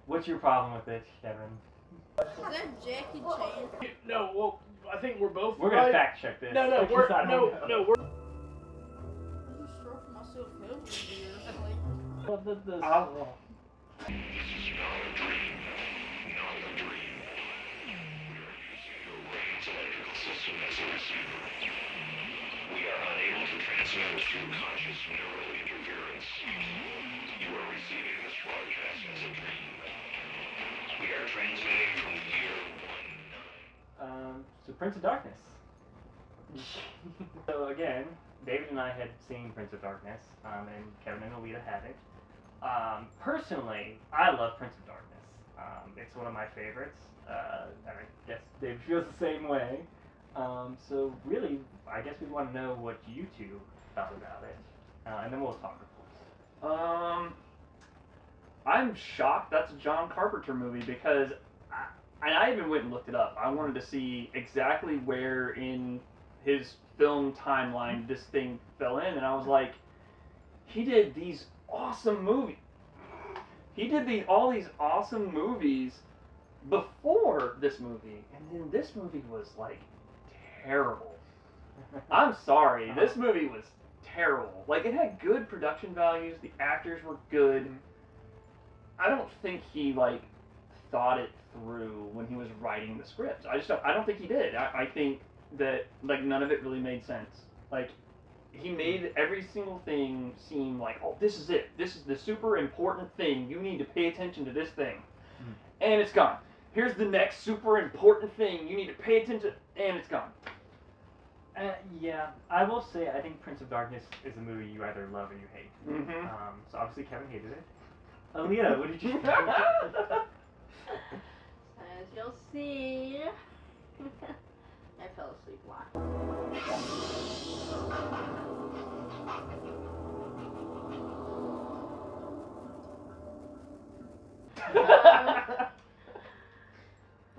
What's your problem with it, Kevin? Is that Jackie Chan? No, well, I think we're both We're right. gonna fact check this. No, because we're I don't know. we're. I'm just stroking myself over here. Like, What did this? We are unable to transmit through conscious neural interference. You are receiving this broadcast as a dream. We are transmitting from year 19. So Prince of Darkness. So again, David and I had seen Prince of Darkness, and Kevin and Alita hadn't. Personally, I love Prince of Darkness. It's one of my favorites. And I guess David feels the same way. So really, I guess we want to know what you two thought about it, and then we'll talk, of course. I'm shocked that's a John Carpenter movie because I even went and looked it up. I wanted to see exactly where in his film timeline this thing fell in, and I was like, he did these awesome movies. He did all these awesome movies before this movie, and then this movie was like terrible. I'm sorry, this movie was terrible. Like, it had good production values, the actors were good. I don't think he like thought it through when he was writing the script. I don't think he did. I think that like none of it really made sense. Like, he made every single thing seem like, oh, this is it. This is the super important thing. You need to pay attention to this thing. And it's gone. Here's the next super important thing. You need to pay attention, and it's gone. Yeah, I will say I think Prince of Darkness is a movie you either love or you hate. Mm-hmm. So obviously Kevin hated it. Alita, what did you think? as you'll see, I fell asleep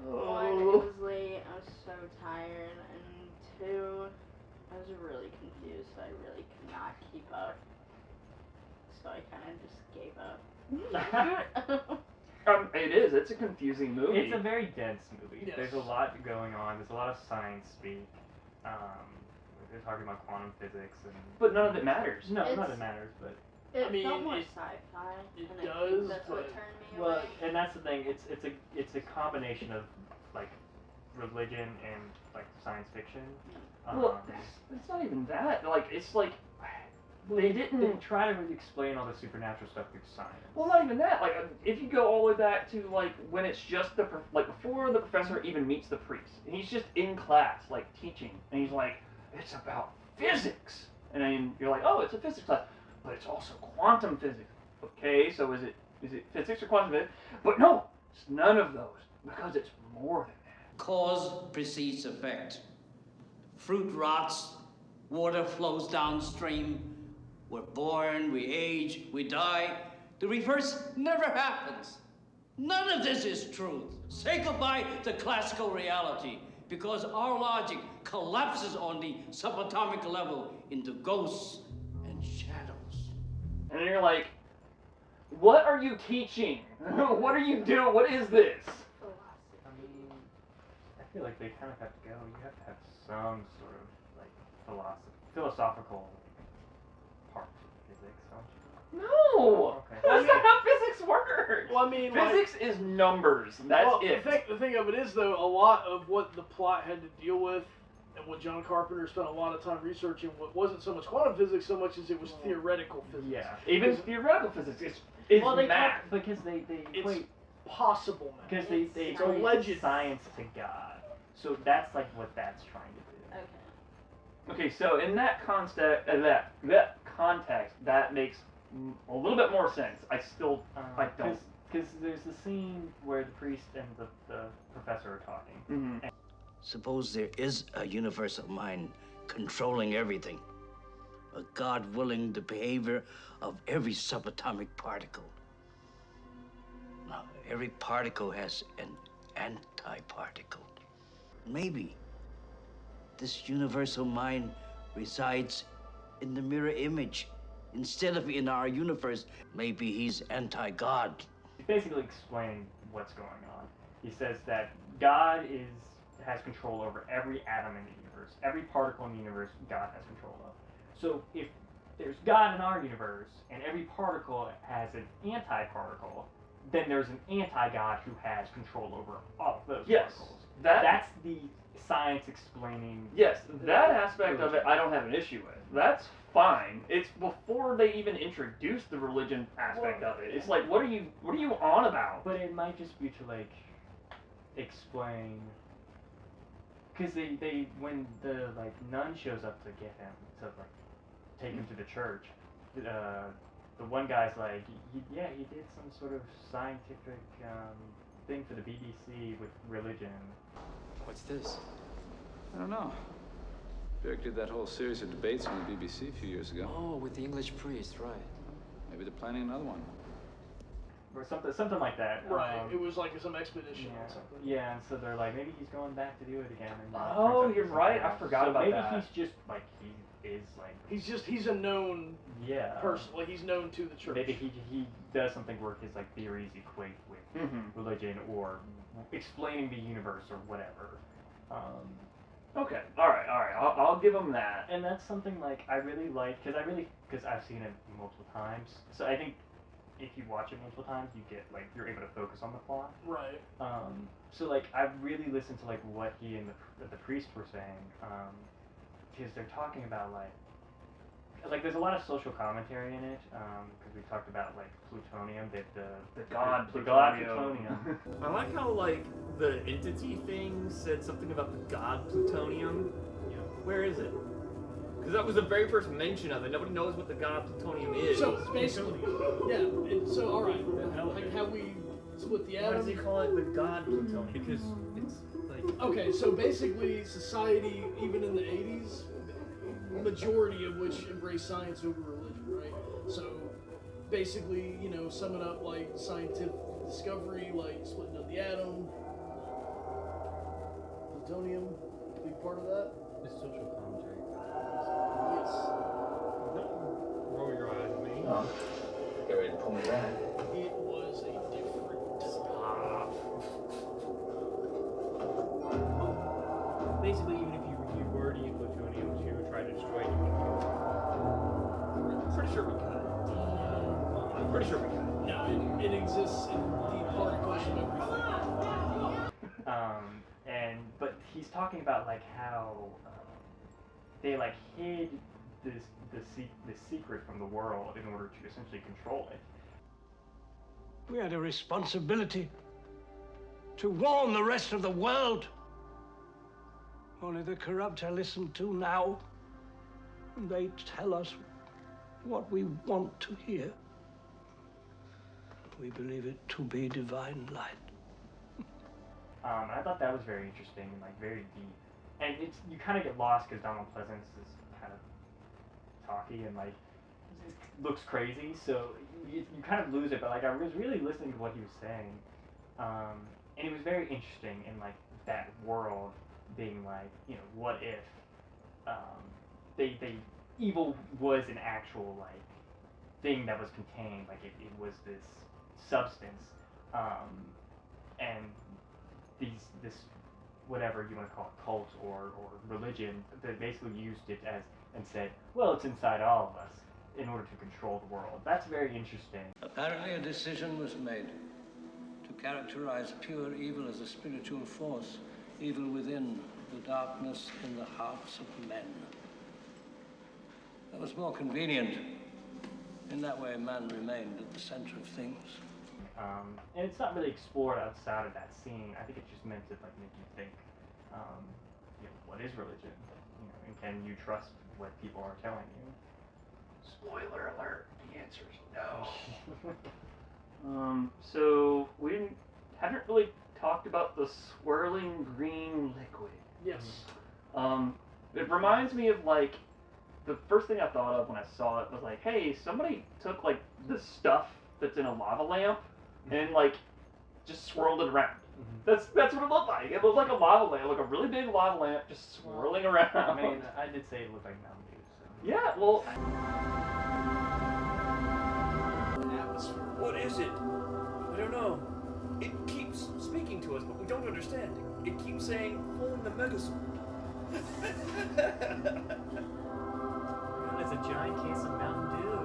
One, it was late, I was so tired, and two, I was really confused, so I really could not keep up. So I kind of just gave up. It is. It's a confusing movie. It's a very dense movie. Yes. There's a lot going on. There's a lot of science speak. They're talking about quantum physics and. But none of it matters. No, none of It's- it matters. But It I mean, felt more it- sci-fi, it and I does, think that's what but- turned me well, away. and that's the thing. It's a combination of like religion and like science fiction. Well, it's not even that. Like, it's like they didn't. They try to explain all the supernatural stuff through science. Well, not even that. Like, if you go all the way back to like when it's just like before the professor even meets the priest, and he's just in class like teaching, and he's like, it's about physics, and then you're like, oh, it's a physics class, but it's also quantum physics. Okay, so is it physics or quantum physics? But no, it's none of those because it's more than that. Cause precedes effect. Fruit rots, water flows downstream. We're born, we age, we die. The reverse never happens. None of this is truth. Say goodbye to classical reality, because our logic collapses on the subatomic level into ghosts and shadows. And then you're like, what are you teaching? What are you doing? What is this? I mean, I feel like they kind of have to go. You have to have some sort of like philosophical part to physics, don't you? No! Okay. That's not how physics works! Well, I mean, Physics is numbers. That's well, it. The thing of it is, though, a lot of what the plot had to deal with, and what John Carpenter spent a lot of time researching, what wasn't so much quantum physics so much as it was theoretical physics. Yeah. Even theoretical physics is Well, they math. talk because they It's equate possible math. because they It's equate alleged. science to God. So that's like what that's trying to do. Okay. Okay, so in that context, that makes a little bit more sense. I still, I don't. Because there's the scene where the priest and the professor are talking. Mhm. Suppose there is a universal mind controlling everything, a God willing the behavior of every subatomic particle. Now, every particle has an antiparticle. Maybe this universal mind resides in the mirror image instead of in our universe. Maybe he's anti-God. basically explaining what's going on. He says that God has control over every atom in the universe, every particle in the universe. God has control of. So if there's God in our universe, and every particle has an anti-particle, then there's an anti-God who has control over all of those particles. That's the science explaining. Yes, that aspect of it I don't have an issue with. That's fine. It's before they even introduce the religion aspect of it. It's like, what are you on about? But it might just be to like explain, because they when the like nun shows up to get him to like take him to the church, the one guy's like, he did some sort of scientific thing for the BBC with religion. What's this? I don't know. Derek did that whole series of debates on the BBC a few years ago. Oh, with the English priest, right. Maybe they're planning another one. Or something like that. Right. It was like some expedition or something. Yeah, and so they're like, maybe he's going back to do it again. And Oh, you're right. I forgot about maybe that. Maybe he's just like he is like. He's a known person. Like he's known to the church. Maybe he does something where his like theories equate with religion or explaining the universe or whatever. Okay. All right. I'll give him that. And that's something like I really like because I've seen it multiple times. So I think if you watch it multiple times, you get like you're able to focus on the plot. Right. So like I really listened to like what he and the priest were saying, because they're talking about like there's a lot of social commentary in it, because we talked about like plutonium, the god plutonium. I like how like the entity thing said something about the god plutonium. Yeah. Where is it? Because that was the very first mention of it. Nobody knows what the god plutonium is. So basically, so all right, like how we split the atom. Why does he call it the god plutonium? Because it's like. Okay, so basically, society, even in the 80s, majority of which embrace science over religion, right? So basically, summing up like scientific discovery, like splitting up the atom, plutonium, big part of that. It's social commentary. Yes. Don't roll your eyes at me. Oh. Get ready to pull me back. It was a different. Stop. Basically, even if you were to use plutonium to try to destroy it, you wouldn't kill it. I'm pretty sure we could. I'm pretty sure we could. No, it exists in the particles of everything. But he's talking about like how they like hid the secret from the world in order to essentially control it. We had a responsibility to warn the rest of the world. Only the corrupt are listened to now. They tell us what we want to hear. We believe it to be divine light. I thought that was very interesting and like very deep. And you kind of get lost because Donald Pleasance is kind of talky and like looks crazy, so you kind of lose it. But like I was really listening to what he was saying, and it was very interesting in like that world being like, what if they evil was an actual like thing that was contained, like it was this substance, and this whatever you want to call it, cult or religion, that basically used it as and said, well, it's inside all of us in order to control the world. That's very interesting. Apparently a decision was made to characterize pure evil as a spiritual force, evil within the darkness in the hearts of men. That was more convenient. In that way, man remained at the center of things. And it's not really explored outside of that scene. I think it's just meant to like make you think, what is religion? And can you trust what people are telling you? Spoiler alert, the answer is no. So we haven't really talked about the swirling green liquid. Yes. It reminds me of like the first thing I thought of when I saw it was like, hey, somebody took like the stuff that's in a lava lamp and like just swirled it around. That's what it looked like. It looked like a lava lamp, like a really big lava lamp just swirling around. I mean, I did say it looked like Mountain Dew. So. Yeah, well. Atmosphere. What is it? I don't know. It keeps speaking to us, but we don't understand. It keeps saying, "Own the Megazord." It's a giant case of Mountain Dew.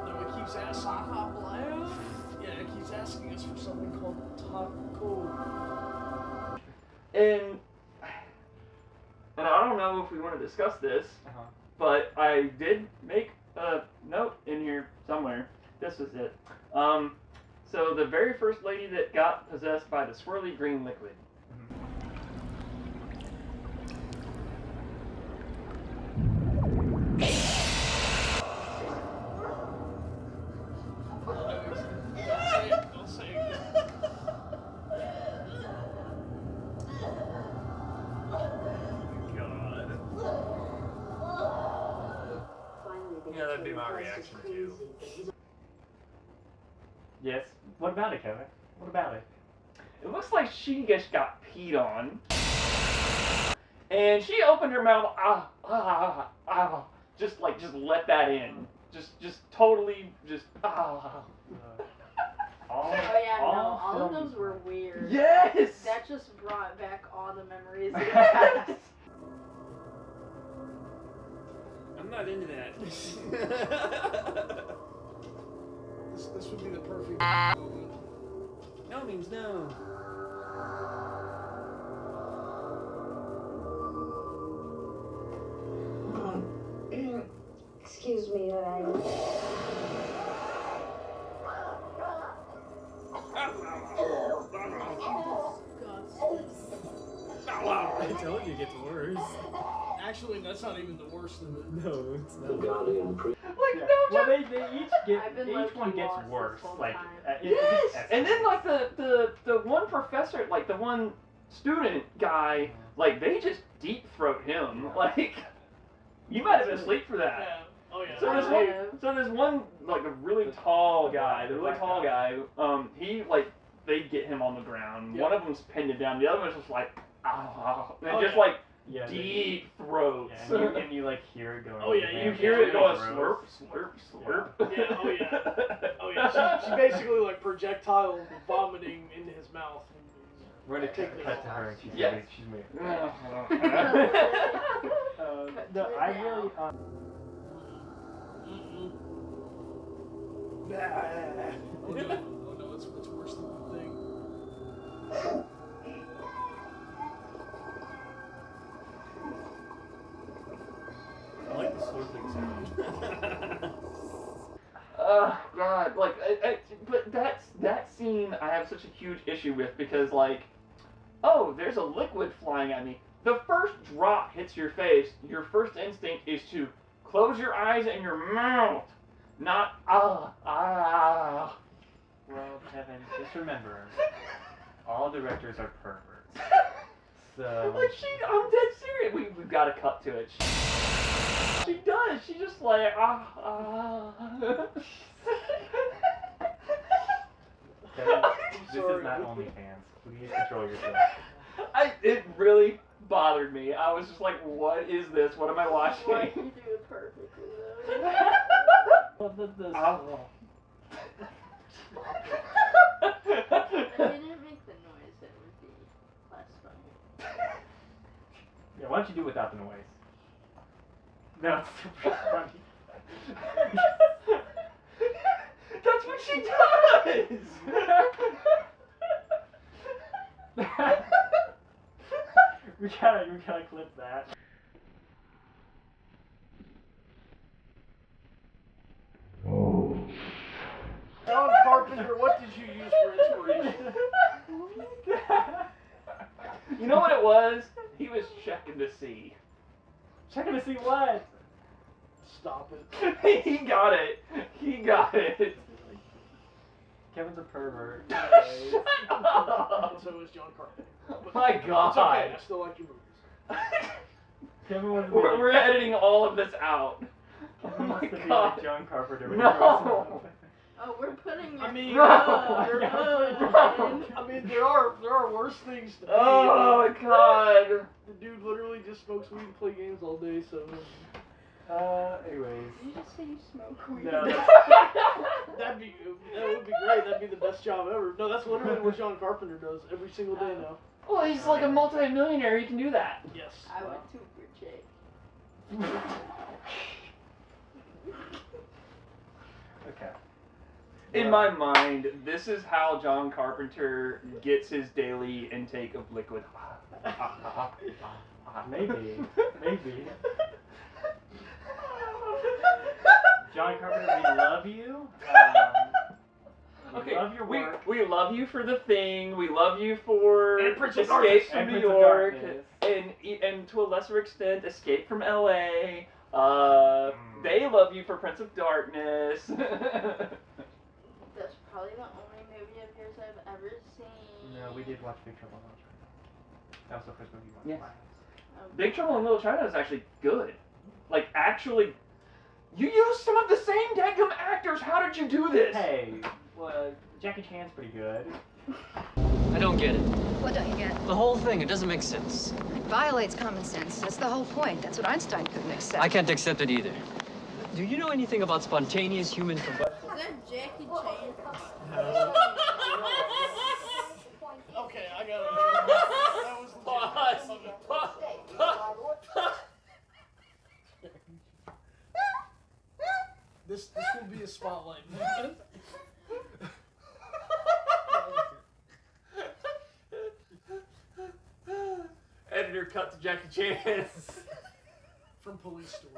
No, it keeps asking. Baja Blast? Yeah, it keeps asking us for something called taco. And I don't know if we want to discuss this, but I did make a note in here somewhere. This was it. So the very first lady that got possessed by the swirly green liquid. Don't say it. Yeah, that'd be my reaction too. Yes. What about it, Kevin? What about it? It looks like she just got peed on. And she opened her mouth, just let that in. Just totally, All Oh yeah, all of films- those were weird. Yes! That just brought back all the memories. I'm not into that. This would be the perfect moment. No means no. Excuse me, I told you it gets worse. Actually, that's not even the worst of it. No, it's not. Well, they each I've been each low-key one gets lost this worse. whole Like, time. Yes! And then like the one professor, like the one student guy, like they just deep throat him. Like you might have been asleep for that. Yeah. Oh yeah. So there's one like a really tall guy. The really tall guy. He like they get him on the ground. Yeah. One of them's pinned it down. The other one's just like ah, and Oh, just yeah. like yeah, deep throats. Yeah, and you like hear it going. Oh, yeah, You hear it going slurp, slurp, slurp. Yeah, oh yeah. Oh yeah. She basically like projectile vomiting into his mouth. We're gonna cut to her and she's Yes. moving. She's moving. Cut No, to it I now. really. Oh no, it's worse than the thing. I like the slurping sound. Oh God, like, but that scene I have such a huge issue with because like, oh, there's a liquid flying at me. The first drop hits your face. Your first instinct is to close your eyes and your mouth, not ah. Well, Kevin, just remember, all directors are perverts. So. Like I'm dead serious. We've got to cut to it. She does. She just like Kevin, this sorry. is not OnlyFans. Please control yourself. It really bothered me. I was just like, what is this? What am I watching? Why you do it perfectly though? Well, the If you didn't make the noise, it would be less funny. Yeah, why don't you do it without the noise? No, it's super funny. That's what she does! we gotta clip that. John Carpenter, what did you use for inspiration? You know what it was? He was checking to see. Checking to see what? Stop it. He got it. He got it. Kevin's a pervert. Shut up. And so is John Carpenter. But My God. It's okay, I still like your movies. Kevin wants to be We're editing all of this out. Kevin Oh wants my to be God. like John Carpenter when No. he grows up. Oh, we're putting your I mean, No. I mean, there are worse things to be. Oh my God. The dude literally just smokes weed and play games all day, so. Anyways. Did you just say you smoke weed? No. that would be great. right. That'd be the best job ever. No, that's literally what John Carpenter does every single day now. Well, he's like a multi-millionaire. He can do that. Yes. I would too for Jake. Okay. In my mind, this is how John Carpenter gets his daily intake of liquid. Maybe. John Carpenter, we love you. We love your work. We love you for The Thing. We love you for And Prince of Escape Darkness. from And New Prince of York, Darkness. and to a lesser extent, Escape from L.A. They love you for Prince of Darkness. That's probably the only movie of yours I've ever seen. No, we did watch Big Trouble in Little China. That was the first movie we watched. Big Trouble in Little China is actually good. Like, actually, you used some of the same daggum actors. How did you do this? Hey, well, Jackie Chan's pretty good. I don't get it. What don't you get? The whole thing, it doesn't make sense. It violates common sense. That's the whole point. That's what Einstein couldn't accept. I can't accept it either. Do you know anything about spontaneous human combustion? Is that Jackie Chan? Okay, I got it. That was This will be a spotlight moment. Editor cut to Jackie Chan. From Police Story.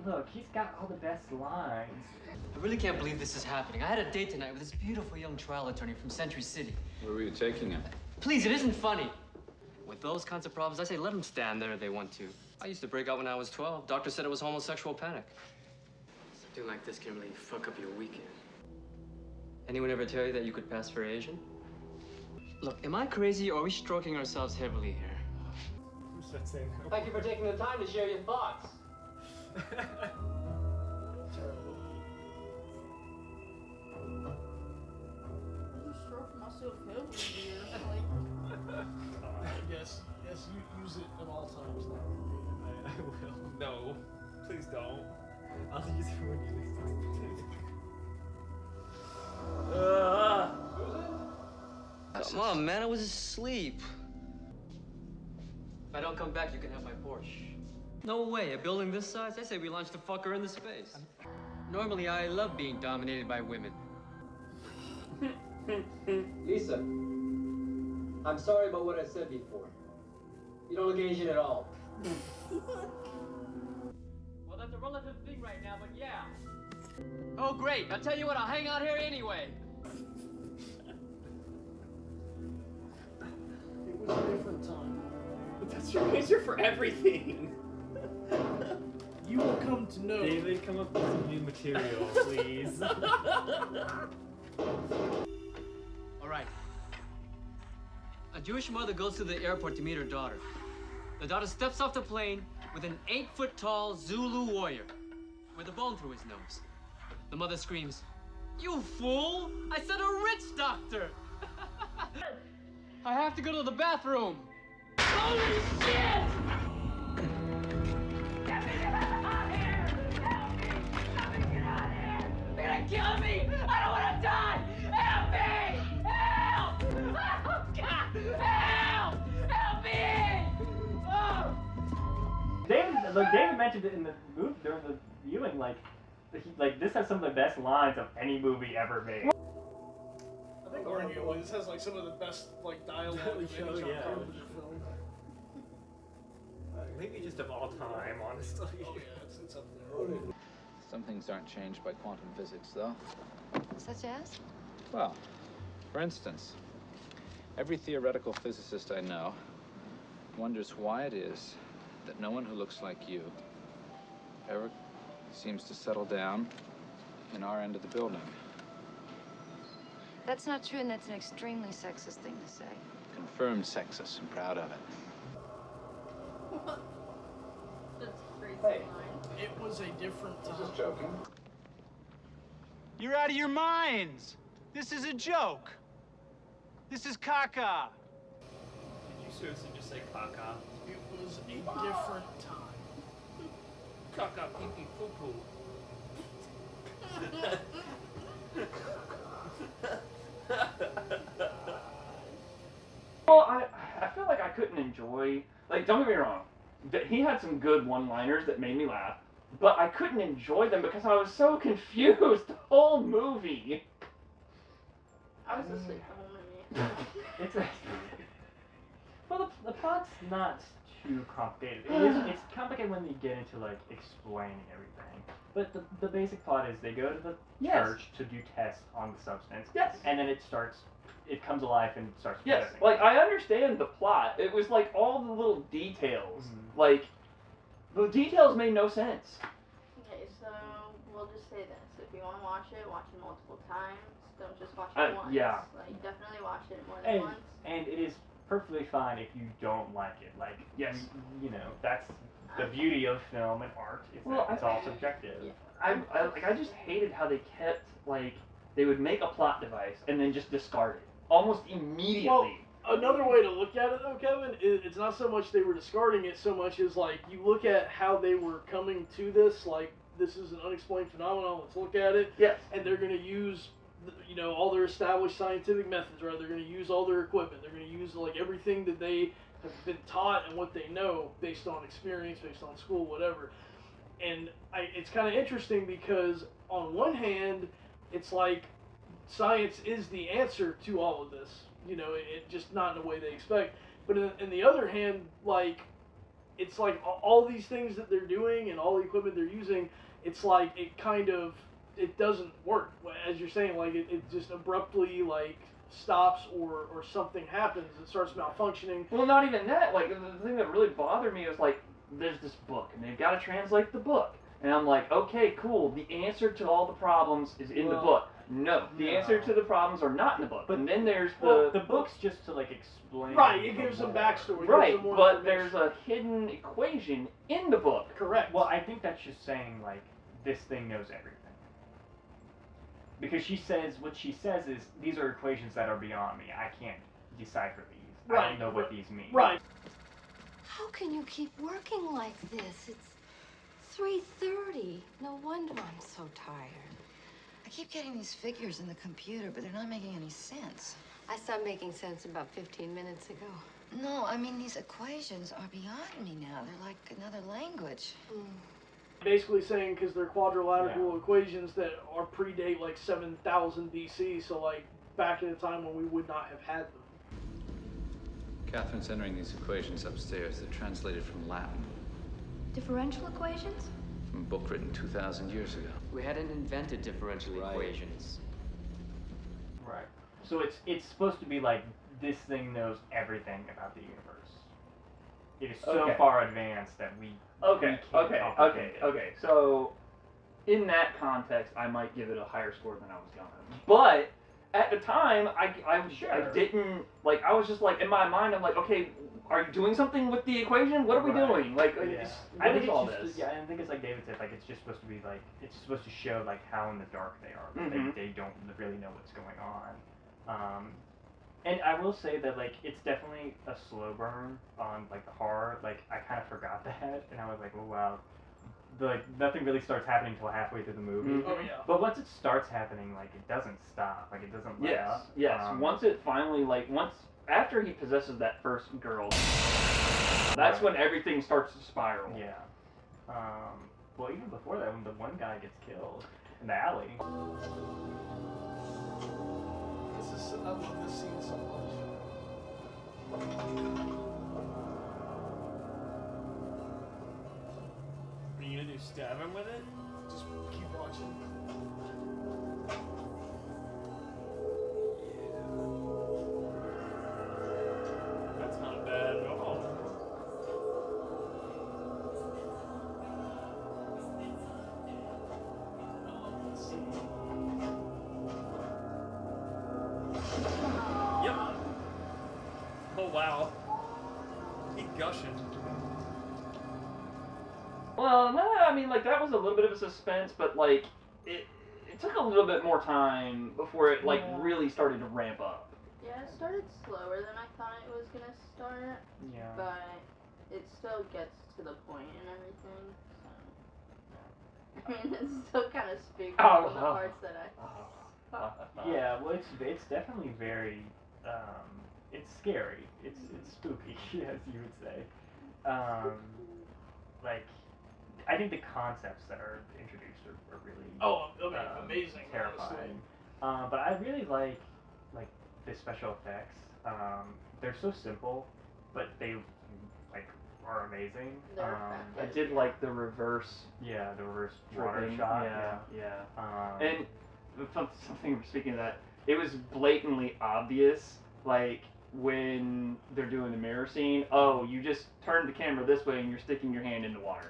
Look, he's got all the best lines. I really can't believe this is happening. I had a date tonight with this beautiful young trial attorney from Century City. Where were you taking him? Please, it isn't funny. With those kinds of problems, I say let them stand there if they want to. I used to break out when I was 12. Doctor said it was homosexual panic. Something like this can really fuck up your weekend. Anyone ever tell you that you could pass for Asian? Look, am I crazy or are we stroking ourselves heavily here? Thank you for taking the time to share your thoughts. Yes, you use it at all times now. I will. No, please don't. I'll use it when you Come on, man, I was asleep. If I don't come back, you can have my Porsche. No way, a building this size? I say we launch the fucker into space. Normally, I love being dominated by women. Lisa, I'm sorry about what I said before. You don't look Asian at all. Well, that's a relative thing right now, but yeah. Oh, great. I'll tell you what, I'll hang out here anyway. It was a different time. That's your answer for everything. You will come to know. David, come up with some new material, please. All right. A Jewish mother goes to the airport to meet her daughter. The daughter steps off the plane with an 8-foot-tall Zulu warrior with a bone through his nose. The mother screams, "You fool! I said a rich doctor!" I have to go to the bathroom. Holy shit! Get me out of here! Help me! Help me get out of here! They're gonna kill me! I don't want to die! Help me! Help! Oh, God! Help! Help me! Oh! David mentioned it in the movie during the viewing. Like this has some of the best lines of any movie ever made. I think arguably this has like some of the best like dialogue of any John Carpenter film. Maybe just of all time, honestly. Oh yeah, it's up there. Some things aren't changed by quantum physics, though. Such as? Well, for instance, every theoretical physicist I know wonders why it is that no one who looks like you ever seems to settle down in our end of the building. That's not true, and that's an extremely sexist thing to say. Confirmed sexist and proud of it. That's crazy Hey. line. It was a different time. Just joking. You're out of your minds. This is a joke. This is caca. Did you you seriously just say caca? It was a different time. Caca, pee pee, poo poo. Well, I feel like I couldn't enjoy, like, don't get me wrong, he had some good one-liners that made me laugh, but I couldn't enjoy them because I was so confused the whole movie. I was asleep the whole movie. It's a, well, the plot's not too complicated. It's complicated when you get into like explaining everything. But the basic plot is they go to the church to do tests on the substance. Yes. And then it comes alive and starts Yes, possessing. like, I understand the plot. It was like all the little details. Like, the details made no sense. Okay, so we'll just say this. If you want to watch it multiple times. Don't just watch it once. Yeah. Like, definitely watch it more than once. And it is perfectly fine if you don't like it. Like, yes, you know, that's the beauty of film and art. Is Well, that it's all subjective. Yeah. I just hated how they kept, like, they would make a plot device and then just discard it almost immediately. Well, another way to look at it, though, Kevin, is it's not so much they were discarding it so much as, like, you look at how they were coming to this, like, this is an unexplained phenomenon, let's look at it. Yes. And they're going to use, you know, all their established scientific methods, right? They're going to use all their equipment. They're going to use, like, everything that they have been taught and what they know based on experience, based on school, whatever. And it's kind of interesting because, on one hand, it's like science is the answer to all of this. You know, it just not in the way they expect. But in the other hand, like, it's like all these things that they're doing and all the equipment they're using, it's like it doesn't work. As you're saying, like, it just abruptly, like, stops or something happens. It starts malfunctioning. Well, not even that. Like, the thing that really bothered me was, like, there's this book, and they've got to translate the book. And I'm like, okay, cool. The answer to all the problems is in the book. No, the answer to the problems are not in the book. But then there's the book's just to like explain. Right, it gives them backstory. Right, gives them more but there's a hidden equation in the book. Correct. Well, I think that's just saying like this thing knows everything. Because what she says is these are equations that are beyond me. I can't decipher these. Right. I don't know what these mean. Right. How can you keep working like this? It's 3:30. No wonder I'm so tired. I keep getting these figures in the computer, but they're not making any sense. I stopped making sense about 15 minutes ago. No, I mean, these equations are beyond me now. They're like another language. Basically saying because they're quadrilateral equations that are predate like 7,000 BC, so like back in a time when we would not have had them. Catherine's entering these equations upstairs. They're translated from Latin, Differential equations? from a book written 2,000 years ago. We hadn't invented differential equations. Right. So it's supposed to be like this thing knows everything about the universe. It is so far advanced that we Okay. comprehend it. So, in that context, I might give it a higher score than I was gonna. But at the time, I didn't like. I was just like in my mind. I'm like, okay, are you doing something with the equation? What are we doing? Like, I what think is all it's just, this? yeah, I think it's like David said. Like, it's just supposed to be like it's supposed to show like how in the dark they are. But they don't really know what's going on. And I will say that like it's definitely a slow burn on like the horror. Like I kind of forgot that, and I was like, oh wow, like nothing really starts happening until halfway through the movie. Oh yeah. But once it starts happening, like it doesn't stop. Like it doesn't let up. Yes. Once it finally after he possesses that first girl, that's when everything starts to spiral. Yeah. Well, even before that, when the one guy gets killed in the alley. I love this scene so much. Are you gonna do stab him with it? Just keep watching. That's not bad at all. Yep. Oh wow. He gushing. Well, no, I mean, like, that was a little bit of a suspense, but, like, it took a little bit more time before it, like, really started to ramp up. Yeah, it started slower than I thought it was gonna start. more, Yeah. but it still gets to the point and everything. So I mean, it's still kind of spooky from the parts that I. Yeah, well, it's definitely very, it's scary. It's spooky, as you would say. Like, I think the concepts that are introduced are really amazing, terrifying. But I really like the special effects. They're so simple, but they like are amazing. I did like the reverse. Yeah, the reverse water dripping. shot. Yeah. And something speaking of that, it was blatantly obvious, like when they're doing the mirror scene. Oh, you just turned the camera this way and you're sticking your hand in the water.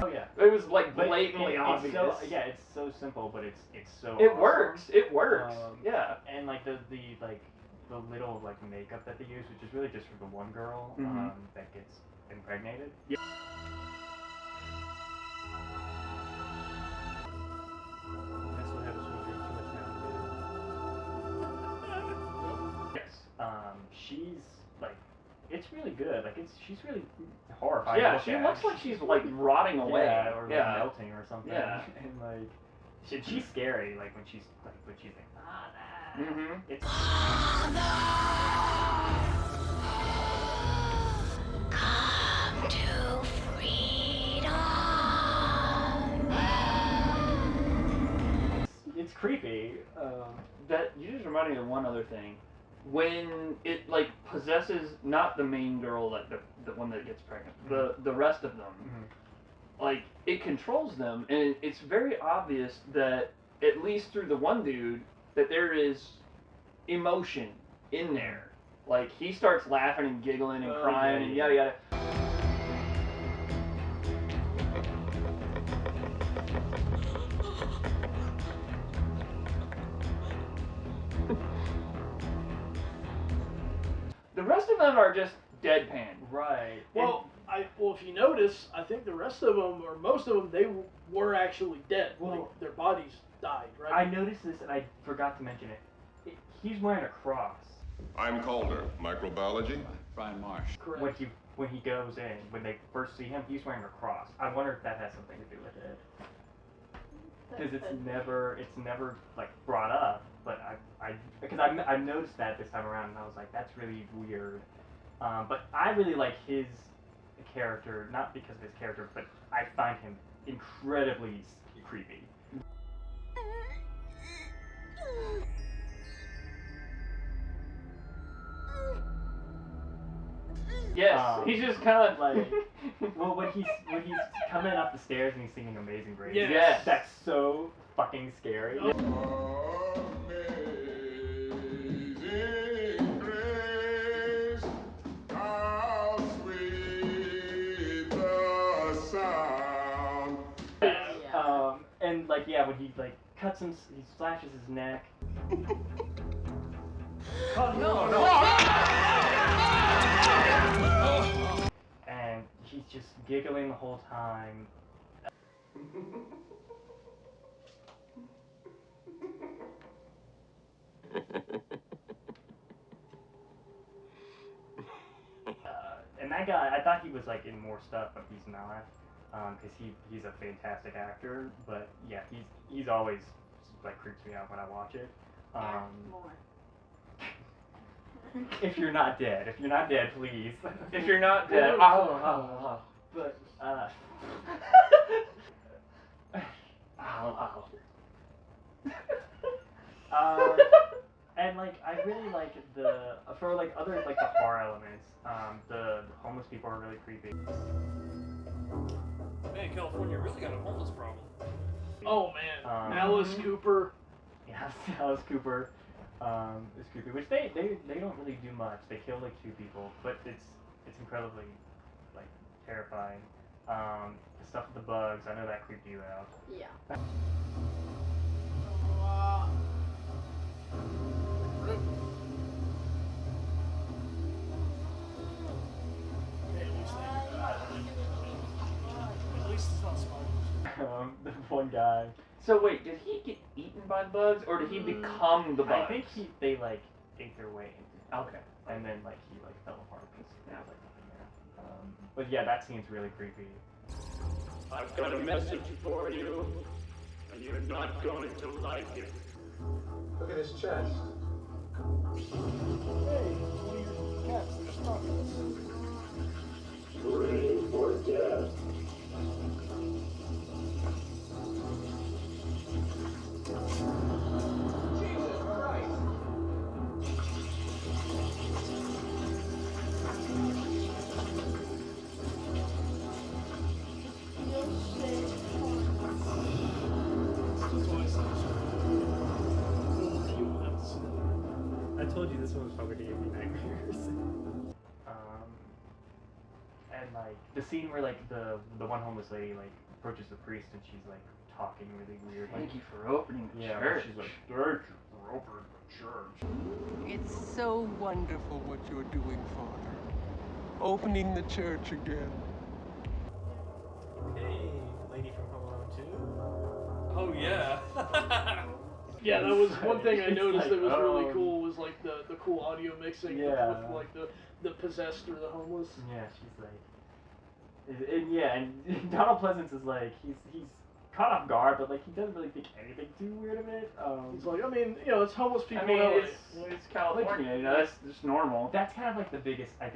Oh yeah. It was like blatantly obvious. It's so simple, but it's so. It awesome. works. It works. Yeah. And like the little like makeup that they use, which is really just for the one girl that gets impregnated. Yeah. That's what happens when you drink too much Mountain Dew. Yes. She's like, it's really good. Like she's really horrifying. Yeah, she looks like she's like rotting away. Yeah, or like melting or something. Yeah. And like, she's scary. Like when she's like It's. Come to freedom. It's creepy. That you just reminded me of one other thing. When it like possesses not the main girl, like the one that gets pregnant, the rest of them, like it controls them, and it's very obvious that at least through the one dude that there is emotion in there. Like he starts laughing and giggling and crying and yada yada. The rest of them are just deadpan. Right. Well, if you notice, I think the rest of them, or most of them, they were actually dead. Well, like, their bodies died, right? I noticed this and I forgot to mention it. He's wearing a cross. I'm Calder, microbiology. Brian Marsh. Correct. When he goes in, when they first see him, he's wearing a cross. I wonder if that has something to do with it. Because it's never like brought up, but I noticed that this time around and I was like, that's really weird. But I really like his character, not because of his character, but I find him incredibly creepy. Yes, he's just kind of like, well, when he's coming up the stairs and he's singing Amazing Grace. Yes. That's so fucking scary. And like, yeah, when he like cuts him, he slashes his neck. Oh no! And he's just giggling the whole time. And that guy, I thought he was like in more stuff, but he's not, because he's a fantastic actor. But yeah, he's always like creeps me out when I watch it. If you're not dead, please. If you're not dead, But and like I really like for like other like the horror elements. The homeless people are really creepy. Man, California really got a homeless problem. Oh man, Alice Cooper. Yeah, Alice Cooper is creepy. Which they don't really do much. They kill like 2 people, but it's incredibly like terrifying. The stuff with the bugs, I know that creeped you out. Yeah. At least it's not Spider. The one guy So wait, did he get eaten by the bugs, or did he become the bugs? I think they like ate their way into it. Okay. And then like he like fell apart because there was like nothing there. But yeah, that scene's really creepy. I've got a message for you, and you're not going to like it. Look at his chest. Hey, cats, they're stuck. Ready for death. I told you this one was probably gonna give me nightmares. And like the scene where like the one homeless lady like approaches the priest and she's like talking really weird. Thank you for opening the church. She's like, thank you for opening the church. It's so wonderful what you're doing, Father. Opening the church again. Hey, lady from Home Alone 2. Oh yeah. Yeah, that was one thing I It's noticed like, that was really cool was like the cool audio mixing Yeah. with like the possessed or the homeless. Yeah, she's like, and Donald Pleasance is like he's caught off guard, but like he doesn't really think anything too weird of it. He's like, I mean, you know, it's homeless people. I mean, in LA. it's California, you know, that's just normal. That's kind of like the biggest place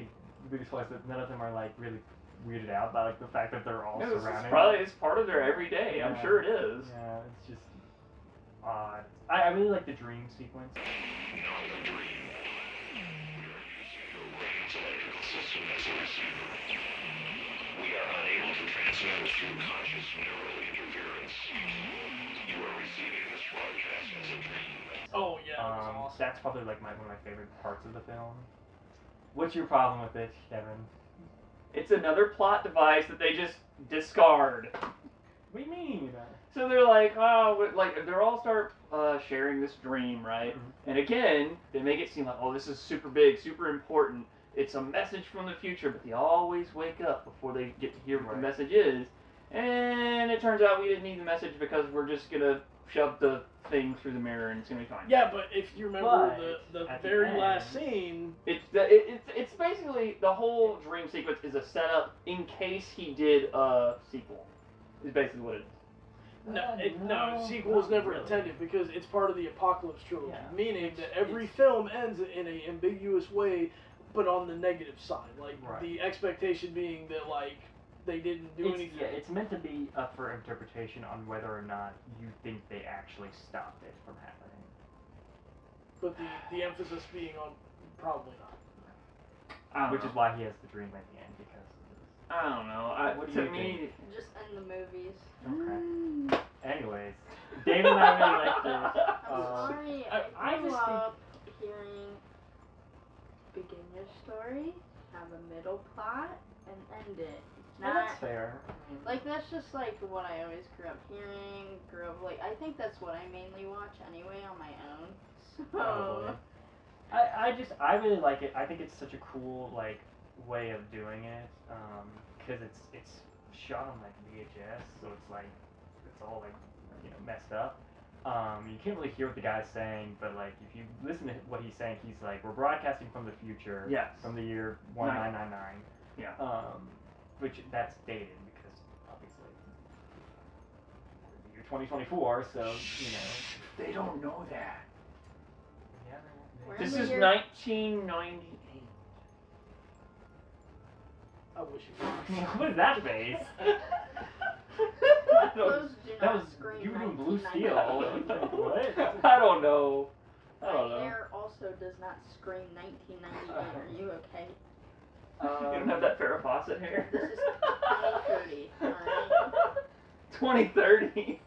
that none of them are like really weirded out by like the fact that they're all surrounded. It's part of their everyday. I'm sure it is. Yeah, it's just odd. I really like the dream sequence. Not a dream. We are using your brain's electrical system as a receiver. We are unable to transmit through conscious neural interference. You are receiving this broadcast as a dream. Oh yeah, that was awesome. That's probably like one of my favorite parts of the film. What's your problem with it, Kevin? It's another plot device that they just discard. What do you mean? So they're like, oh, like they're all start sharing this dream, right? Mm-hmm. And again, they make it seem like, oh, this is super big, super important. It's a message from the future, but they always wake up before they get to hear what the message is. And it turns out we didn't need the message because we're just gonna shove the thing through the mirror and it's gonna be fine. Yeah, but if you remember But the at the very end- last scene, It's basically the whole dream sequence is a setup in case he did a sequel. Is basically what it is. no, sequel was never intended because it's part of the Apocalypse trilogy, meaning that every film ends in an ambiguous way, but on the negative side. Like the expectation being that like they didn't do anything. Yeah, it's meant to be up for interpretation on whether or not you think they actually stopped it from happening. But the emphasis being on probably not. Which is why he has the dream at the end because of this. I don't know. What do you think? Just end the movies. Okay. Anyways, David and I really liked it. Sorry, I grew just think- up hearing begin your story, have a middle plot, and end it. Well, that's fair. Like that's just like what I always grew up hearing. Like I think that's what I mainly watch anyway on my own. So. Probably. I really like it. I think it's such a cool like way of doing it because it's shot on like VHS, so it's like it's all like messed up. You can't really hear what the guy's saying, but like if you listen to what he's saying, he's like, we're broadcasting from the future. Yes. From the year 1999. Yeah. Which that's dated because obviously the year 2024, so They don't know that. Yeah. We're This in the is year- 1998. I wish you What is that face? Those do That not was scream you doing blue 1998. steel. What? I don't know. I don't My know. hair also does not scream 1998. Are you okay? You don't have that Farrah Fawcett hair? This is 2030. Alright. 2030.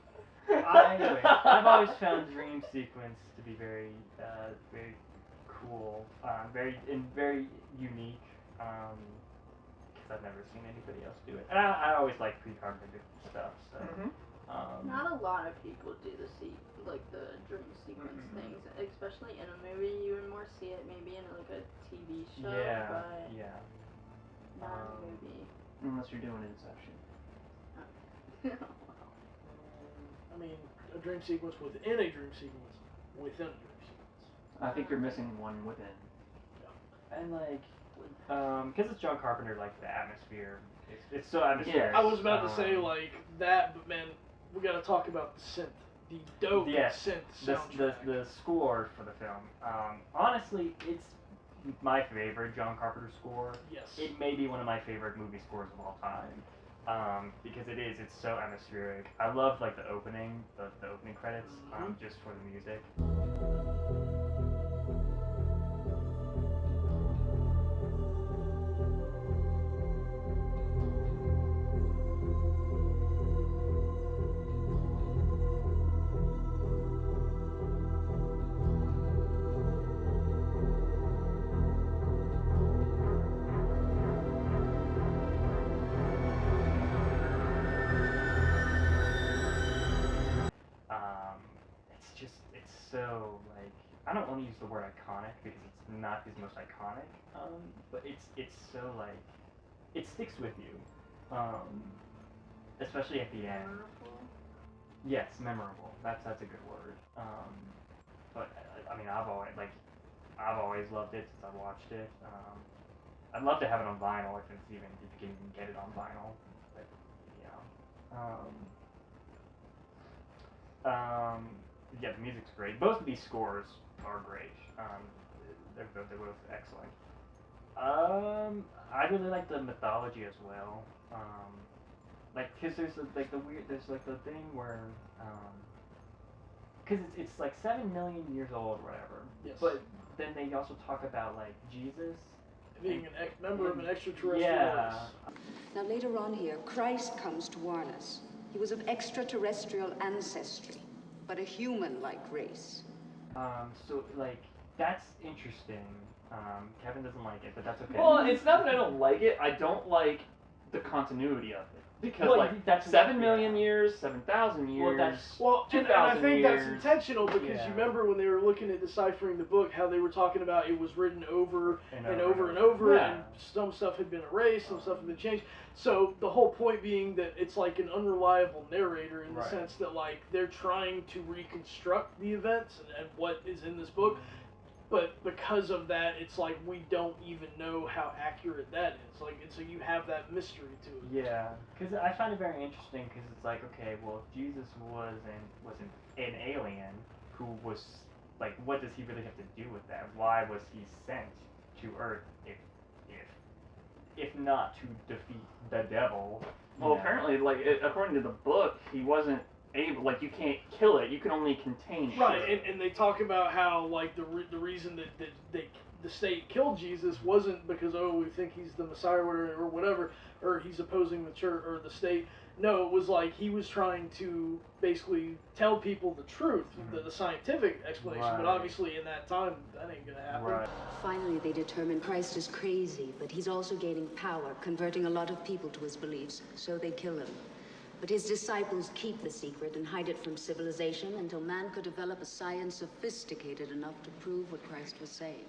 Anyway, I've always found dream sequence to be very, very cool, very unique. Because I've never seen anybody else do it, and I always like precognitive stuff. So, Not a lot of people do the dream sequence things, especially in a movie. You would more see it maybe in like a TV show, but not in a movie. Unless you're doing Inception. I mean, a dream sequence within a dream sequence within a dream sequence. I think you're missing one within. And like, because it's John Carpenter, like the atmosphere, it's so atmospheric. I was about to say like that, but man, we got to talk about the synth, the dope synth soundtrack. The score for the film. Honestly, it's my favorite John Carpenter score. Yes. It may be one of my favorite movie scores of all time. Because it's so atmospheric. I love like the opening credits, just for the music. So like, I don't want to use the word iconic because it's not his most iconic, but it's so like, it sticks with you, especially at the end. Memorable? Yes, memorable. That's a good word. But I mean, I've always loved it since I watched it. I'd love to have it on vinyl if you can even get it on vinyl. But yeah, the music's great. Both of these scores are great. They're both excellent. I really like the mythology as well. Cause there's the thing where, cause it's like 7 million years old or whatever. Yes. But then they also talk about like Jesus being a member of an extraterrestrial race. Now later on here, Christ comes to warn us. He was of extraterrestrial ancestry, but a human-like race. So like that's interesting. Kevin doesn't like it, but that's okay. Well, it's not that I don't like it. I don't like the continuity of it. Because that's 7 million years, 7,000 years, and I think that's intentional because you remember when they were looking at deciphering the book, how they were talking about it was written over and over, and some stuff had been erased, some stuff had been changed. So the whole point being that it's like an unreliable narrator in the sense that like they're trying to reconstruct the events and what is in this book. But because of that, it's like we don't even know how accurate that is. Like, and so you have that mystery to it. Yeah, because I find it very interesting because it's like, okay, well, if Jesus was an alien who was like, what does he really have to do with that? Why was he sent to Earth if not to defeat the devil? Well, apparently, according to the book, he wasn't able, you can't kill it, you can only contain it. Right, and they talk about how like the reason that the state killed Jesus wasn't because we think he's the Messiah or whatever, or he's opposing the church or the state. No, it was like he was trying to basically tell people the truth, the scientific explanation. But obviously in that time that ain't gonna happen. Right. Finally, they determine Christ is crazy, but he's also gaining power, converting a lot of people to his beliefs, so they kill him. But his disciples keep the secret and hide it from civilization until man could develop a science sophisticated enough to prove what Christ was saying.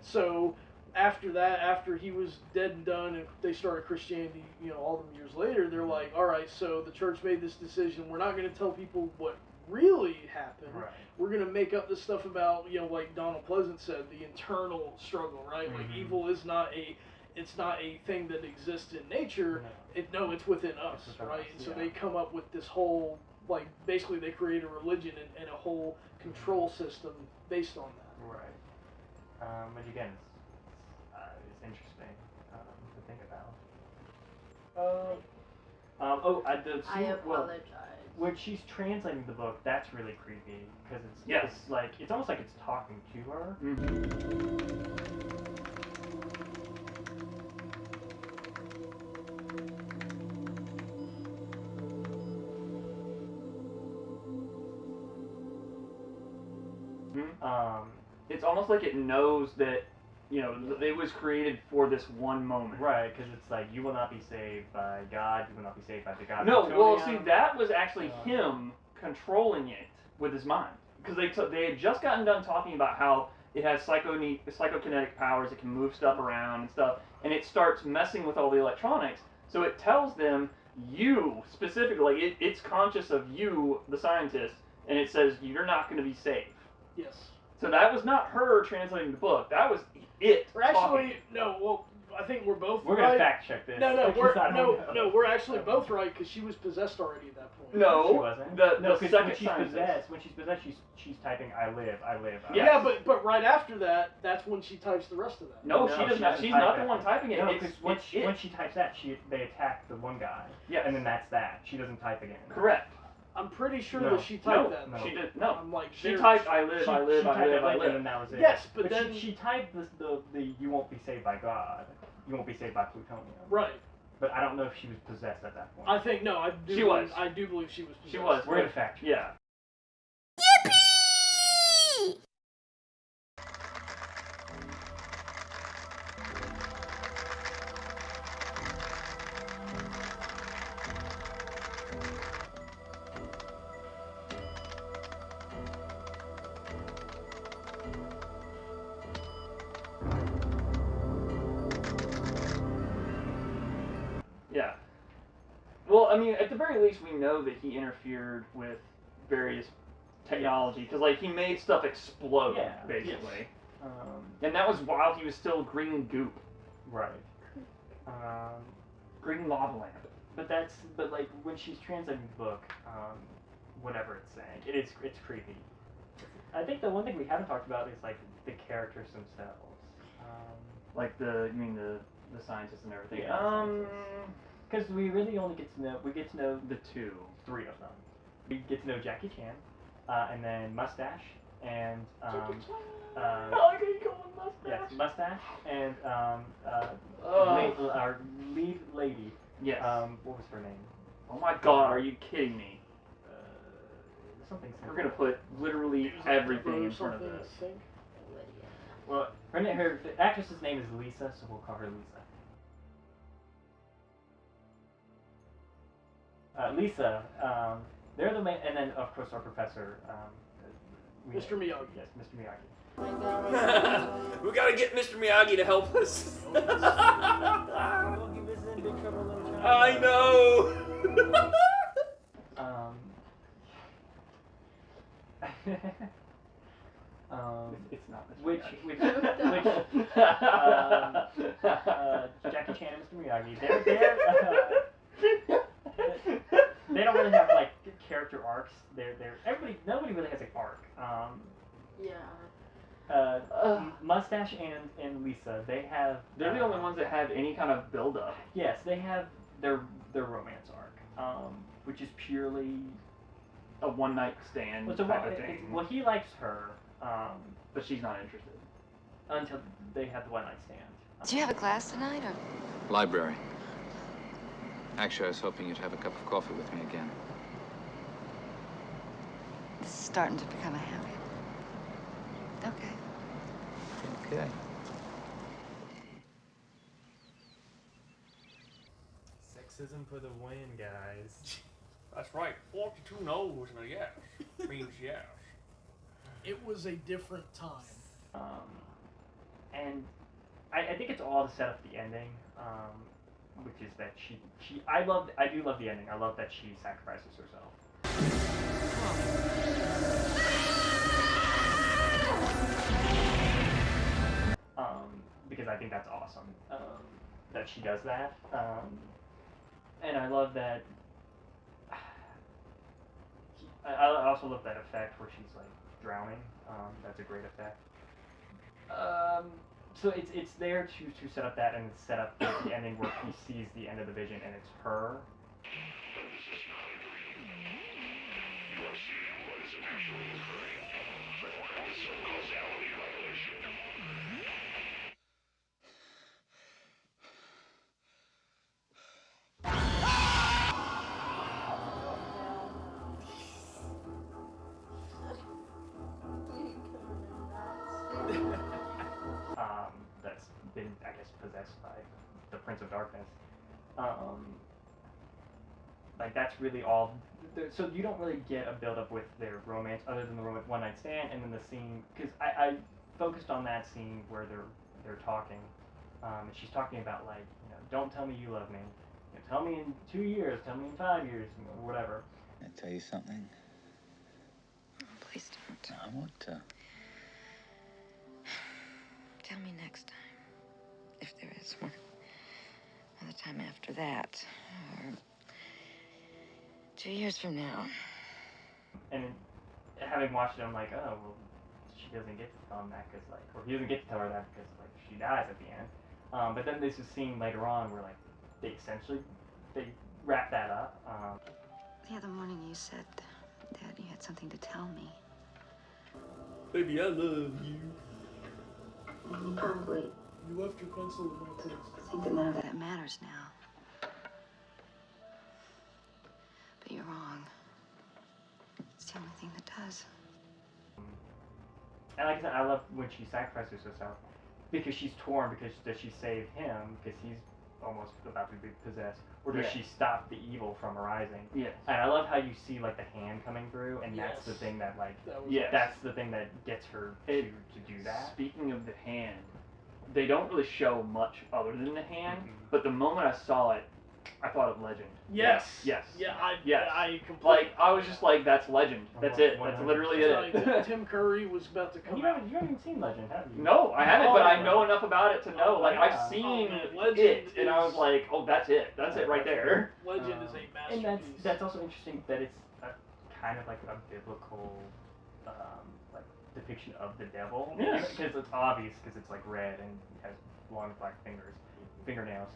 So after that, after he was dead and done and they started Christianity, all them years later, they're like, all right, so the church made this decision. We're not going to tell people what really happened. Right. We're going to make up this stuff about, like Donald Pleasant said, the internal struggle, right? Like evil is not it's not a thing that exists in nature. It's within us, right? And so they come up with this whole, basically they create a religion and a whole control system based on that. Right. But again, it's interesting to think about. I apologize. When she's translating the book, that's really creepy because it's almost like it's talking to her. It's almost like it knows that, it was created for this one moment. Right, because it's like, you will not be saved by God, you will not be saved by the God. No, well, see, that was actually him controlling it with his mind. Because they had just gotten done talking about how it has psychokinetic powers, it can move stuff around and stuff, and it starts messing with all the electronics. So it tells them, you, specifically, it's conscious of you, the scientist, and it says you're not going to be safe. Yes. So that was not her translating the book. That was it. Or actually, no. Well, I think we're both. We're right. gonna fact check this. No, we're actually both right because she was possessed already at that point. No, she wasn't. The second when she's scientist. possessed, she's typing "I live, I live." I Yeah, live. but right after that, that's when she types the rest of that. No, she does not. doesn't She's type not that. the one typing it. No, It's because it. when she types that, they attack the one guy. Yes. And then that's that. She doesn't type again. Correct. I'm pretty sure No. that she typed that. No. She did. No. I'm like, She there- typed "I live, I live, She I typed live, that I later, live." and that was it. Yes, but then she typed the "You won't be saved by God." You won't be saved by plutonium. Right. But I don't know if she was possessed at that point. I think no. I do. She was. I do believe she was. She possessed. was. We're gonna fact check. Yeah. Yeah. Well, I mean, at the very least, we know that he interfered with various technology because, like, he made stuff explode, Yeah. basically. Yes. And that was while he was still green goop, Right. green lava lamp. But like when she's translating the book, whatever it's saying, it's creepy. I think the one thing we haven't talked about is like the characters themselves. Like you mean the scientists and everything. Yeah, because we really only get to know the three of them. We get to know Jackie Chan, and then Mustache, and yes, Mustache, and our lead lady. Yes. What was her name? Oh my God! Are you kidding me? Something. We're gonna put literally everything in front of this. Well, her the actress's name is Lisa, so we'll call her Lisa. Lisa, they're the main, and then of course our professor, Mr. Miyagi. Yes, Mr. Miyagi. We gotta get Mr. Miyagi to help us. I know. It's not Mr. Which Miyagi. Jackie Chan and Mr. Miyagi, they don't really have like character arcs. Nobody really has an arc. Mustache and Lisa, they're the only ones that have any kind of build up. Yes, they have their romance arc, which is purely a one night stand well, type of thing. Well, he likes her, but she's not interested until they have the one night stand. Do you have a class tonight, or? Library. Actually, I was hoping you'd have a cup of coffee with me again. This is starting to become a habit. Okay. Okay. Sexism for the win, guys. That's right. 42 no's and a yes means yes. It was a different time. And I think it's all to set up the ending, which is that I do love the ending. I love that she sacrifices herself. Because I think that's awesome that she does that, and I love that. I also love that effect where she's like drowning. That's a great effect. So it's there to set up that and set up the ending where he sees the end of the vision and it's her. But this is not a dream. You are seeing what is actually occurring. This is a causality violation. That's been, I guess, possessed by the Prince of Darkness. Like that's really all. So you don't really get a build up with their romance other than the one night stand and then the scene, because I focused on that scene where they're talking, and she's talking about like, don't tell me you love me, tell me in 2 years, tell me in 5 years, whatever. Can I tell you something? won't. Tell me next time, if there is one. Another time after that, or 2 years from now. And having watched it, I'm like, oh, well, she doesn't get to tell him that because, like, or he doesn't get to tell her that because, like, she dies at the end. But then there's a scene later on where, like, they wrap that up. The other morning you said that you had something to tell me. Baby, I love you. Probably You left your pencil in my place. think that none of that matters now. But you're wrong. It's the only thing that does. And like I said, I love when she sacrifices herself because she's torn. Because does she save him because he's almost about to be possessed, or does she stop the evil from arising? Yes. And I love how you see like the hand coming through, and that's the thing that like that's the thing that gets her to do that. Speaking of the hand, they don't really show much other than the hand, but the moment I saw it, I thought of Legend. Yes. Yes. Yeah, yes. I completely. Like I was just like, that's Legend. That's it. That's literally it. Like, Tim Curry was about to come You haven't even seen Legend, have you? No, I haven't, but I know enough about it to know. Like I've seen it, and I was like, oh, that's it. That's it right there. Legend is a masterpiece. And that's also interesting that it's kind of like a biblical like depiction of the devil. Yes. Because it's obvious because it's like red and has long black fingernails.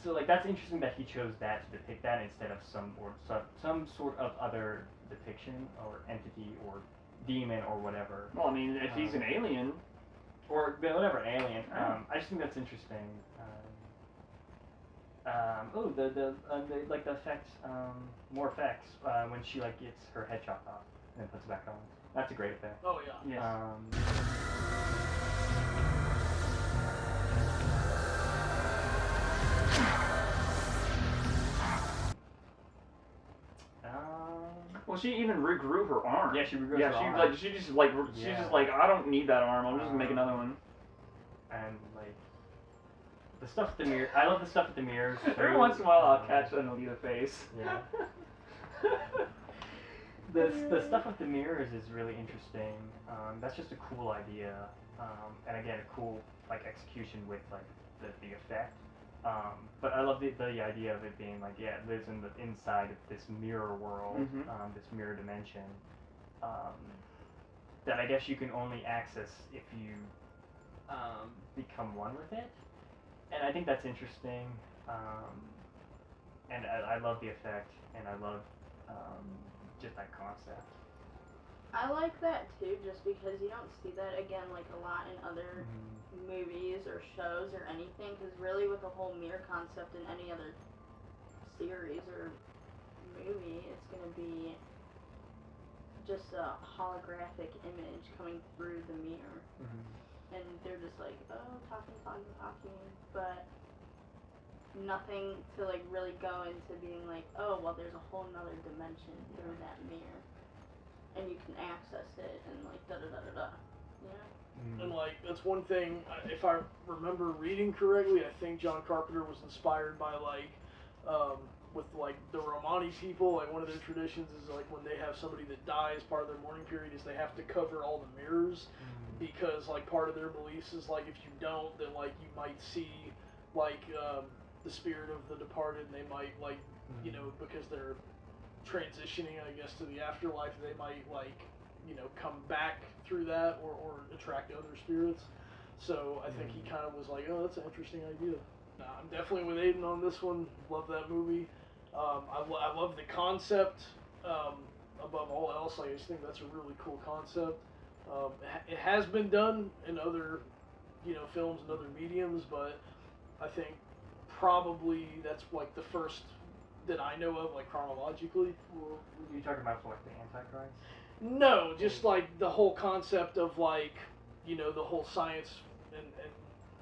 So like that's interesting that he chose that to depict that instead of some sort of other depiction or entity or demon or whatever. Well, I mean, if he's an alien, or whatever, an alien. I just think that's interesting. The like the effects, more effects when she like gets her head chopped off and then puts it back on. That's a great effect. Oh yeah. Yes. Well, she even regrew her arm. Yeah, she regrew her arm. Like she's just like I don't need that arm. I'm just gonna make another one. And like the stuff with the mirror, I love the stuff with the mirrors. Every once in a while, I'll catch an Alita face. Yeah. The stuff with the mirrors is really interesting. That's just a cool idea, and again, a cool like execution with like the effect. But I love the idea of it being like, yeah, it lives in the inside of this mirror world, this mirror dimension, that I guess you can only access if you become one with it. And I think that's interesting. And I love the effect, and I love just that concept. I like that too, just because you don't see that again like a lot in other movies or shows or anything. Because really, with the whole mirror concept in any other series or movie, it's gonna be just a holographic image coming through the mirror, and they're just like, oh, talking, but nothing to like really go into being like, oh, well, there's a whole nother dimension through that mirror. And you can access it and like da-da-da-da-da, you know? And like, that's one thing, if I remember reading correctly, I think John Carpenter was inspired by like, with like the Romani people, like one of their traditions is like when they have somebody that dies, part of their mourning period is they have to cover all the mirrors, because like part of their beliefs is like if you don't, then like you might see like the spirit of the departed, and they might like, you know, because they're transitioning, I guess, to the afterlife, they might like, you know, come back through that or attract other spirits. So I think he kind of was like, oh, that's an interesting idea. I'm definitely with Aidan on this one. Love that movie. I love the concept. Above all else, I just think that's a really cool concept. It has been done in other, you know, films and other mediums, but I think probably that's like the first that I know of, like chronologically. Well, you talking about like the Antichrist? No, just like the whole concept of like, you know, the whole science and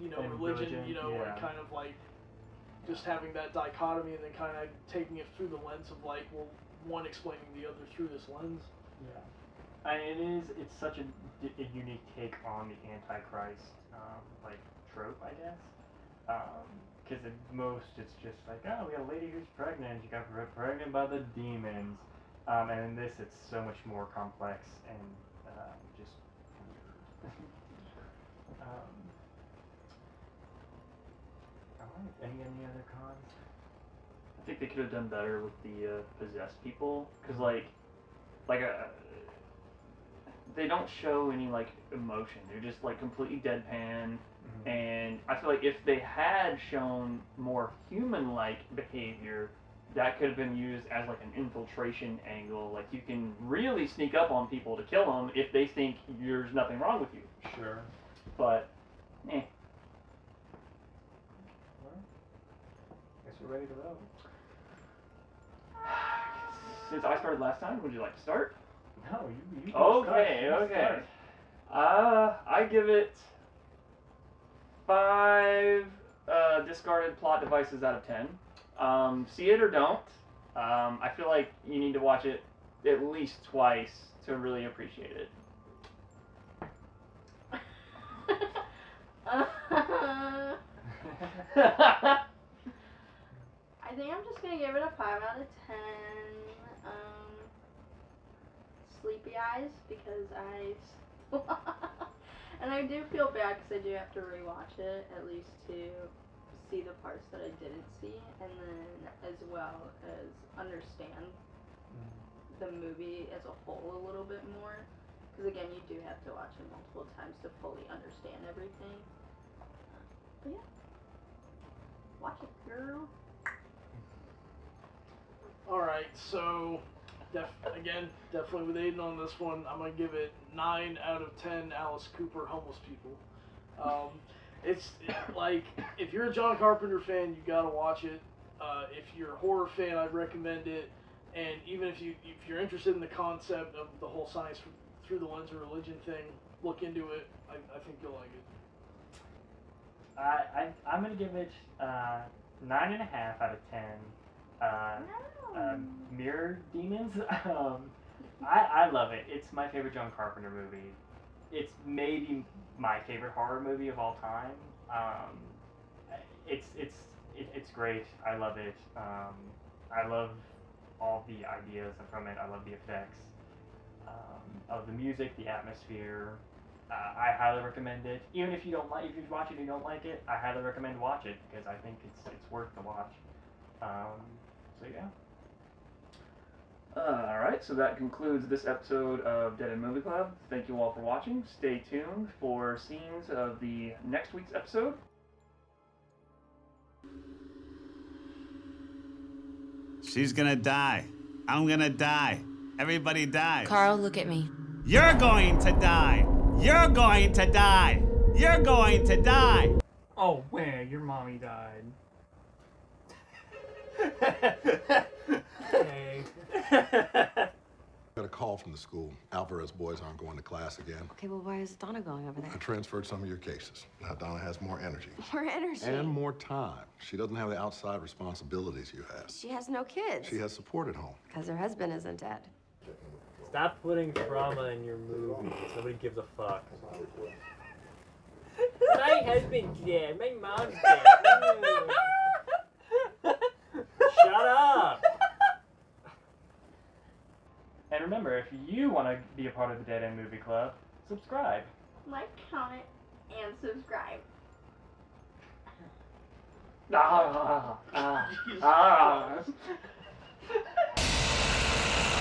you know, and religion, you know, yeah. like kind of like just having that dichotomy and then kind of taking it through the lens of like, well, one explaining the other through this lens. Yeah. It's such a unique take on the Antichrist, like trope, I guess. Because at most it's just like, oh, we got a lady who's pregnant, she got pregnant by the demons. And in this, it's so much more complex and just alright, any other cons? I think they could have done better with the possessed people, because they don't show any like emotion. They're just like completely deadpan. And I feel like if they had shown more human-like behavior, that could have been used as like an infiltration angle. Like you can really sneak up on people to kill them if they think there's nothing wrong with you. Sure. But, Well, guess we're ready to vote. Since I started last time, would you like to start? No, you Okay, start. okay. I give it 5 discarded plot devices out of 10. See it or don't. I feel like you need to watch it at least twice to really appreciate it. I think I'm just gonna give it a 5 out of 10. Sleepy eyes, because and I do feel bad because I do have to rewatch it at least to see the parts that I didn't see, and then as well as understand the movie as a whole a little bit more. Because again, you do have to watch it multiple times to fully understand everything. But yeah, watch it, girl. Alright, so definitely with Aidan on this one, I'm going to give it 9 out of 10 Alice Cooper homeless people. It's like, if you're a John Carpenter fan, you got to watch it. If you're a horror fan, I'd recommend it. And even if you're interested in the concept of the whole science through the lens of religion thing, look into it. I think you'll like it. I'm going to give it 9.5 out of 10. Mirror Demons. I love it. It's my favorite John Carpenter movie. It's maybe my favorite horror movie of all time. It's great. I love it. I love all the ideas from it. I love the effects of the music, the atmosphere. I highly recommend it. Even if you watch it and you don't like it, I highly recommend watch it because I think it's worth the watch. So yeah. Alright, so that concludes this episode of Dead End Movie Club. Thank you all for watching. Stay tuned for scenes of the next week's episode. She's gonna die. I'm gonna die. Everybody dies. Carl, look at me. You're going to die. You're going to die. You're going to die. Oh, man, your mommy died. Hey. Got a call from the school. Alvarez boys aren't going to class again. Okay, well, why is Donna going over there? I transferred some of your cases. Now Donna has more energy. More energy? And more time. She doesn't have the outside responsibilities you have. She has no kids. She has support at home. Because her husband isn't dead. Stop putting trauma in your movies. Nobody gives a fuck. My husband's dead. My mom's dead. Shut up! And remember, if you want to be a part of the Dead End Movie Club, subscribe. Like, comment, and subscribe. Ah.